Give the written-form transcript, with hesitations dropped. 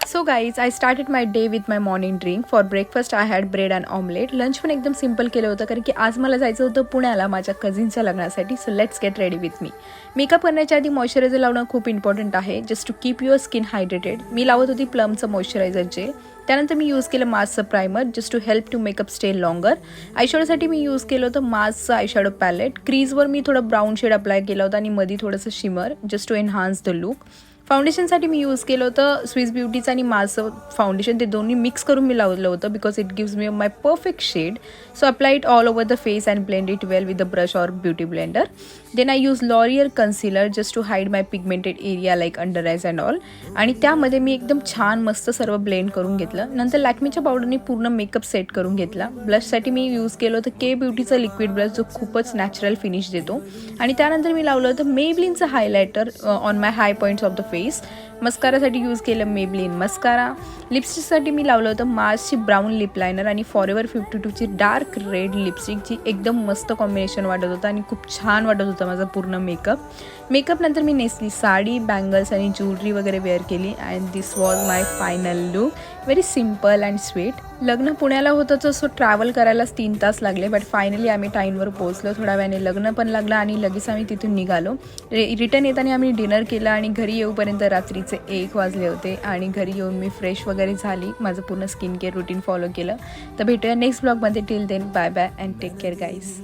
So guys I started my day with my morning drink. For breakfast I had bread and omelette. Lunch पण एकदम simple केलं होतं कारण की आज मला जायचं होतं पुण्याला माझ्या कझिनच्या लग्नासाठी. So let's get ready with me. Makeup करण्याच्या आधी मॉइश्चरायझर लावणं खूप इम्पॉर्टंट आहे just to keep your skin hydrated. मी लावत होती प्लमचं मॉइश्चरायझर जेल. त्यानंतर मी यूज केलं मास्कचं primer just to help to makeup stay longer. आयशॅडोसाठी मी यूज केलं होतं मास्कचं आयशॅडो पॅलेट. क्रीजवर मी थोडं ब्राऊन शेड अप्लाय केला होता आणि मध्ये थोडंसं shimmer just to enhance the look. फाउंडेशनसाठी मी यूज केलं होतं स्विस ब्युटीचं आणि माझं फाउंडेशन. ते दोन्ही मिक्स करून मी लावलं होतं because it gives me my perfect shade. So apply it all over the face and blend it well with the brush or beauty blender. Then I use L'Oreal concealer just to hide my pigmented area like under eyes and all. आणि त्यामध्ये मी एकदम छान मस्त सर्व blend करून घेतलं. नंतर लॅक्मीच्या पावडरने पूर्ण मेकअप सेट करून घेतला. ब्लशसाठी मी यूज केलं होतं के ब्युटीचं लिक्विड ब्लश जो खूपच नॅचरल फिनिश देतो. आणि त्यानंतर मी लावलं होतं मेबलिनचं highlighter on my high points of the face. मस्कारासाठी यूज केलं मेबलिन मस्कारा. लिपस्टिकसाठी मी लावलं होतं मार्सची ब्राऊन लिप लायनर आणि फॉरेवर 52ची डार्क रेड लिपस्टिक जी एकदम मस्त कॉम्बिनेशन वाटत होतं आणि खूप छान वाटत होतं माझा पूर्ण मेकअप नंतर मी नेसली साडी, बँगल्स आणि ज्वेलरी वगैरे वेअर केली. And this was my final look. Very simple and sweet. लग्न पुण्याला होतं सो ट्रॅव्हल करायलाच 3 तास लागले. बट फायनली आम्ही टाईमवर पोहोचलो. थोड्या वेळाने लग्न पण लागलं आणि लगेच आम्ही तिथून निघालो. रिटर्न येताना आम्ही डिनर केला आणि घरी येऊपर्यंत रात्रीचे 1 वाजले होते. आणि घरी येऊन मी फ्रेश वगैरे झाली. माझं पूर्ण स्किन केअर रुटीन फॉलो केलं. तर भेटूया नेक्स्ट ब्लॉगमध्ये. Till then bye bye and take care guys.